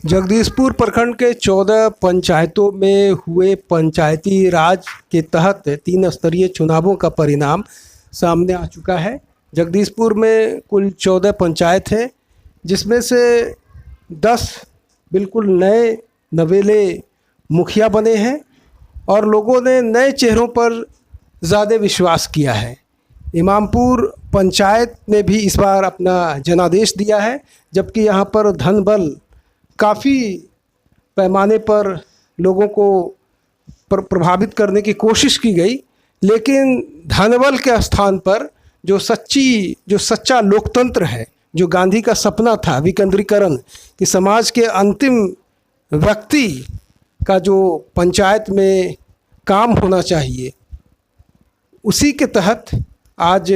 जगदीशपुर प्रखंड के 14 पंचायतों में हुए पंचायती राज के तहत 3 स्तरीय चुनावों का परिणाम सामने आ चुका है। जगदीशपुर में कुल 14 पंचायत है, जिसमें से 10 बिल्कुल नए नवेले मुखिया बने हैं और लोगों ने नए चेहरों पर ज़्यादा विश्वास किया है। इमामपुर पंचायत ने भी इस बार अपना जनादेश दिया है, जबकि यहाँ पर धन बल काफ़ी पैमाने पर लोगों को प्रभावित करने की कोशिश की गई, लेकिन धनबल के स्थान पर जो सच्चा लोकतंत्र है, जो गांधी का सपना था विकेंद्रीकरण, कि समाज के अंतिम व्यक्ति का जो पंचायत में काम होना चाहिए, उसी के तहत आज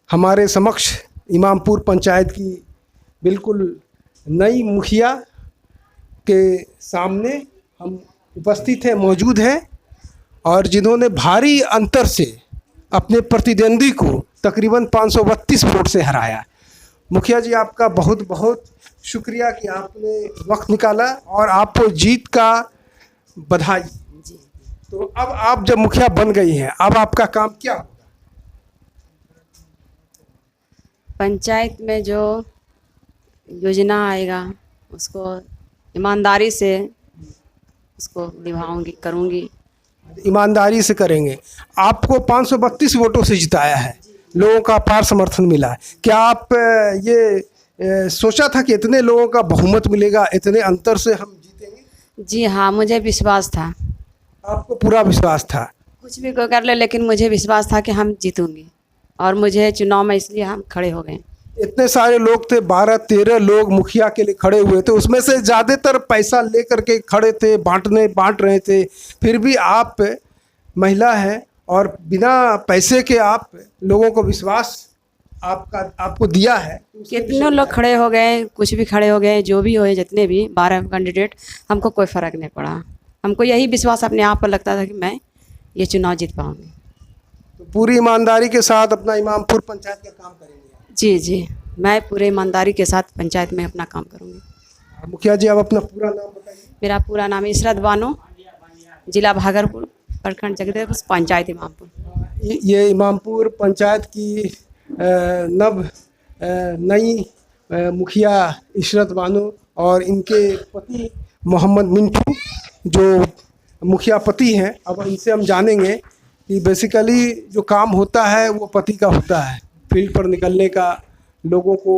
हमारे समक्ष इमामपुर पंचायत की बिल्कुल नई मुखिया के सामने हम उपस्थित हैं, मौजूद हैं, और जिन्होंने भारी अंतर से अपने प्रतिद्वंदी को तकरीबन 532 वोट से हराया। मुखिया जी, आपका बहुत बहुत शुक्रिया कि आपने वक्त निकाला और आपको जीत का बधाई। तो अब आप जब मुखिया बन गई हैं, अब आपका काम क्या होगा? पंचायत में जो योजना आएगा उसको ईमानदारी से उसको निभाऊंगी, करूंगी। ईमानदारी से करेंगे। आपको 532 वोटों से जिताया है, लोगों का अपार समर्थन मिला है। क्या आप ये सोचा था कि इतने लोगों का बहुमत मिलेगा, इतने अंतर से हम जीतेंगे? जी हाँ, मुझे विश्वास था। आपको पूरा विश्वास था? कुछ भी कोई कर ले, लेकिन मुझे विश्वास था कि हम जीतूंगी, और मुझे चुनाव में इसलिए हम खड़े हो गए। इतने सारे लोग थे, 12-13 लोग मुखिया के लिए खड़े हुए थे, उसमें से ज़्यादातर पैसा लेकर के खड़े थे, बांट रहे थे। फिर भी आप महिला हैं और बिना पैसे के आप लोगों को विश्वास आपको दिया है। कितने लोग खड़े हो गए, कुछ भी खड़े हो गए, जो भी हो, जितने भी 12 कैंडिडेट, हमको कोई फ़र्क नहीं पड़ा। हमको यही विश्वास अपने आप पर लगता था कि मैं ये चुनाव जीत पाऊँगी। तो पूरी ईमानदारी के साथ अपना इमामपुर पंचायत का काम करेंगे? जी, मैं पूरे ईमानदारी के साथ पंचायत में अपना काम करूँगी। मुखिया जी, आप अपना पूरा नाम बताइए। मेरा पूरा नाम इशरत बानो, जिला भागलपुर, प्रखंड जगदीशपुर, पंचायत इमामपुर। ये इमामपुर पंचायत की नई मुखिया इशरत बानो और इनके पति मोहम्मद मिंटू जो मुखिया पति हैं। अब इनसे हम जानेंगे कि बेसिकली जो काम होता है वो पति का होता है, फील्ड पर निकलने का, लोगों को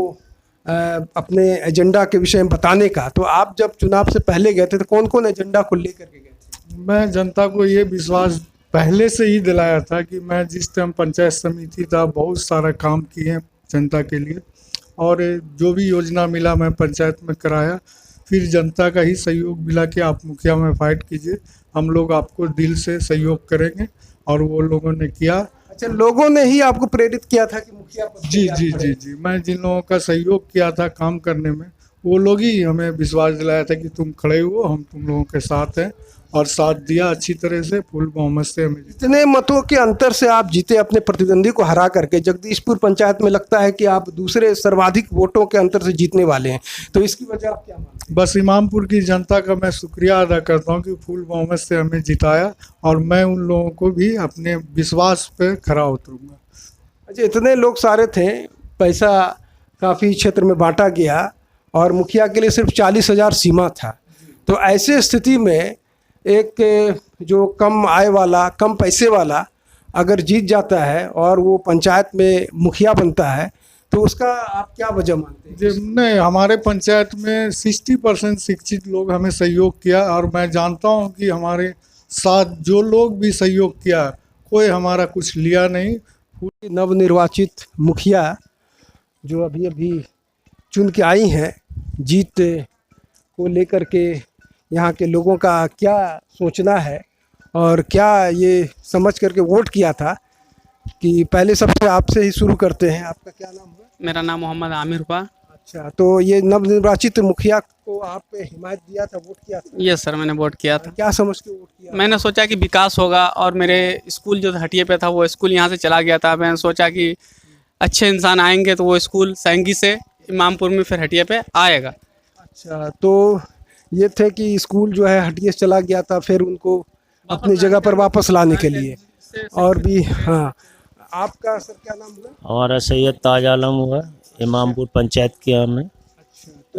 अपने एजेंडा के विषय में बताने का। तो आप जब चुनाव से पहले गए थे तो कौन कौन एजेंडा को लेकर के गए थे? मैं जनता को ये विश्वास पहले से ही दिलाया था कि मैं जिस टाइम पंचायत समिति था, बहुत सारा काम किए जनता के लिए, और जो भी योजना मिला मैं पंचायत में कराया। फिर जनता का ही सहयोग मिला कि आप मुखिया में फाइट कीजिए, हम लोग आपको दिल से सहयोग करेंगे, और वो लोगों ने किया। अच्छा, लोगों ने ही आपको प्रेरित किया था कि मुखिया पद जी जी जी जी मैं जिन लोगों का सहयोग किया था काम करने में, वो लोग ही हमें विश्वास दिलाया था कि तुम खड़े हो, हम तुम लोगों के साथ हैं, और साथ दिया अच्छी तरह से, फुल बहुमत से हमें। इतने मतों के अंतर से आप जीते अपने प्रतिद्वंदी को हरा करके। जगदीशपुर पंचायत में लगता है कि आप दूसरे सर्वाधिक वोटों के अंतर से जीतने वाले हैं, तो इसकी वजह आप क्या मानते हैं? बस इमामपुर की जनता का मैं शुक्रिया अदा करता हूं कि फुल बहुमत से हमें जिताया, और मैं उन लोगों को भी अपने विश्वास पे खरा उतरूंगा। अच्छा, इतने लोग सारे थे, पैसा काफ़ी क्षेत्र में बांटा गया और मुखिया के लिए सिर्फ 40,000 सीमा था। तो ऐसे स्थिति में एक जो कम आय वाला, कम पैसे वाला अगर जीत जाता है और वो पंचायत में मुखिया बनता है, तो उसका आप क्या वजह मानते हैं? नहीं, हमारे पंचायत में 60% शिक्षित लोग हमें सहयोग किया, और मैं जानता हूं कि हमारे साथ जो लोग भी सहयोग किया, कोई हमारा कुछ लिया नहीं। नवनिर्वाचित मुखिया जो अभी अभी चुन के आई हैं, जीत को लेकर के यहाँ के लोगों का क्या सोचना है और क्या ये समझ करके वोट किया था, कि पहले सबसे आपसे ही शुरू करते हैं। आपका क्या नाम हुआ? मेरा नाम मोहम्मद आमिर हुआ। अच्छा, तो ये नवनिर्वाचित मुखिया को आप हिमायत दिया था, वोट किया था? यस सर, मैंने वोट किया था। क्या समझ के वोट किया? मैंने सोचा कि विकास होगा, और मेरे स्कूल जो हटिये पे था वो स्कूल यहाँ से चला गया था। मैंने सोचा कि अच्छे इंसान आएंगे तो वो स्कूल सैंगी से इमामपुर में फिर हटिये पे आएगा। अच्छा, तो ये थे कि स्कूल जो है हटिया से चला गया था, फिर उनको अपनी जगह पर वापस लाने के लिए। और भी हाँ, आपका सर क्या नाम हुआ? हमारा सैयद ताज आलम हुआ, इमामपुर पंचायत के हम हैं।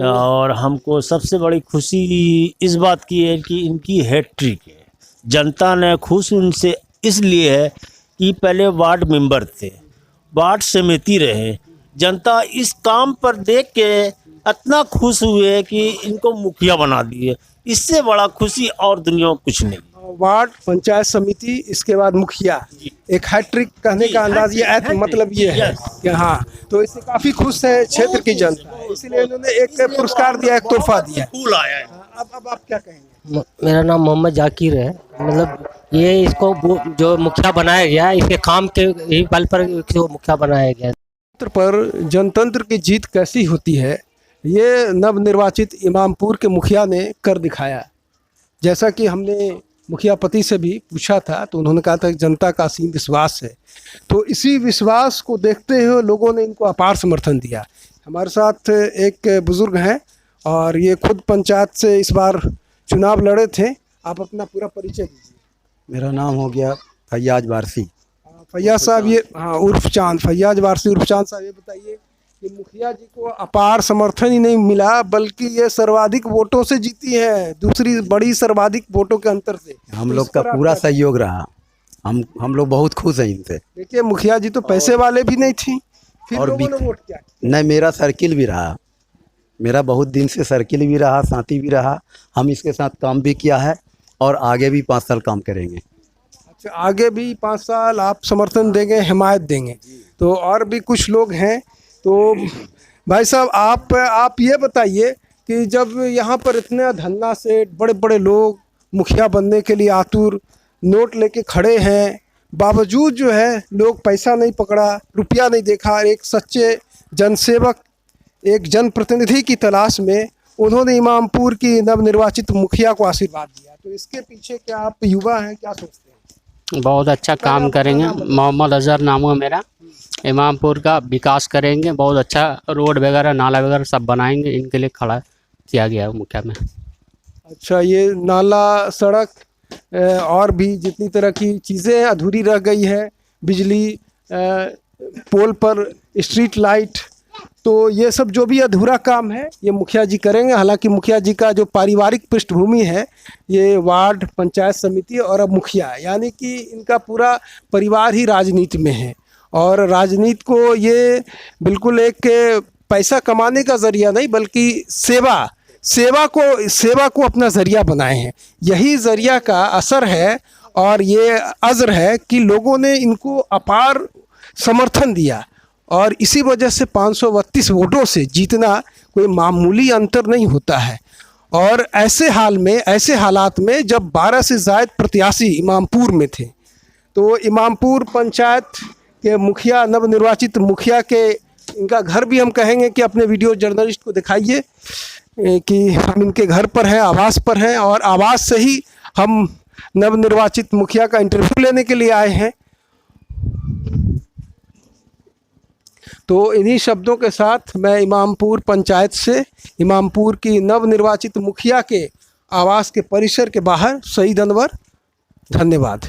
और हमको सबसे बड़ी खुशी इस बात की है कि इनकी हैट्रिक है। जनता ने खुश उनसे इसलिए है कि पहले वार्ड मेंबर थे, वार्ड समिति रहे। जनता इस काम पर देख के इतना खुश हुए कि इनको मुखिया बना दिए। इससे बड़ा खुशी और दुनिया में कुछ नहीं। वार्ड, पंचायत समिति, इसके बाद मुखिया, एक हैट्रिक कहने का अंदाज ये है, मतलब ये है कि हाँ, तो इससे काफी खुश है क्षेत्र की जनता, इसलिए इन्होंने एक पुरस्कार दिया, एक तोहफा दिया। फूल आया है। अब आप क्या कहेंगे? मेरा नाम मोहम्मद जाकिर है। मतलब ये इसको जो मुखिया बनाया गया, इसके काम के ही बल पर इसको मुखिया बनाया गया। जनतंत्र पर जनतंत्र की जीत कैसी होती है, ये नवनिर्वाचित इमामपुर के मुखिया ने कर दिखाया। जैसा कि हमने मुखिया पति से भी पूछा था, तो उन्होंने कहा था कि जनता का असीम विश्वास है। तो इसी विश्वास को देखते हुए लोगों ने इनको अपार समर्थन दिया। हमारे साथ एक बुज़ुर्ग हैं और ये खुद पंचायत से इस बार चुनाव लड़े थे। आप अपना पूरा परिचय दीजिए। मेरा नाम हो गया फैयाज वारसी। फैयाज साहब, ये हाँ उर्फ चांद, फैयाज वारसी उर्फ चांद साहब, ये बताइए कि मुखिया जी को अपार समर्थन ही नहीं मिला, बल्कि ये सर्वाधिक वोटों से जीती है, दूसरी बड़ी सर्वाधिक वोटों के अंतर से। हम लोग का पूरा सहयोग रहा। हम लोग बहुत खुश हैं इनसे। देखिए, मुखिया जी तो पैसे वाले भी नहीं थी, फिर और लोगों ने वोट किया। नहीं, मेरा सर्किल भी रहा, मेरा बहुत दिन से सर्किल भी रहा, साथी भी रहा। हम इसके साथ काम भी किया है और आगे भी 5 साल काम करेंगे। अच्छा, आगे भी 5 साल आप समर्थन देंगे, हिमायत देंगे। तो और भी कुछ लोग हैं। तो भाई साहब, आप ये बताइए कि जब यहाँ पर इतने धन्ना से बड़े बड़े लोग मुखिया बनने के लिए आतुर, नोट लेके खड़े हैं, बावजूद जो है लोग पैसा नहीं पकड़ा, रुपया नहीं देखा, एक सच्चे जनसेवक, एक जनप्रतिनिधि की तलाश में उन्होंने इमामपुर की नवनिर्वाचित मुखिया को आशीर्वाद दिया। तो इसके पीछे क्या आप युवा हैं, क्या सोचते हैं? बहुत अच्छा काम करेंगे। मोहम्मद अजहर नाम है मेरा। इमामपुर का विकास करेंगे, बहुत अच्छा रोड वगैरह, नाला वगैरह सब बनाएंगे। इनके लिए खड़ा किया गया है मुखिया में। अच्छा, ये नाला, सड़क और भी जितनी तरह की चीज़ें अधूरी रह गई है, बिजली, पोल पर स्ट्रीट लाइट, तो ये सब जो भी अधूरा काम है ये मुखिया जी करेंगे। हालांकि मुखिया जी का जो पारिवारिक पृष्ठभूमि है, ये वार्ड, पंचायत समिति और अब मुखिया, यानी कि इनका पूरा परिवार ही राजनीति में है। और राजनीति को ये बिल्कुल एक पैसा कमाने का ज़रिया नहीं, बल्कि सेवा को अपना ज़रिया बनाए हैं। यही ज़रिया का असर है और ये अज़्र है कि लोगों ने इनको अपार समर्थन दिया और इसी वजह से 532 वोटों से जीतना कोई मामूली अंतर नहीं होता है। और ऐसे हालात में जब 12 से ज़ायद प्रत्याशी इमामपुर में थे, तो इमामपुर पंचायत के मुखिया, नवनिर्वाचित मुखिया के, इनका घर भी हम कहेंगे कि अपने वीडियो जर्नलिस्ट को दिखाइए कि हम इनके घर पर हैं, आवास पर हैं, और आवास से ही हम नवनिर्वाचित मुखिया का इंटरव्यू लेने के लिए आए हैं। तो इन्हीं शब्दों के साथ मैं इमामपुर पंचायत से इमामपुर की नवनिर्वाचित मुखिया के आवास के परिसर के बाहर शहीद अनवर, धन्यवाद।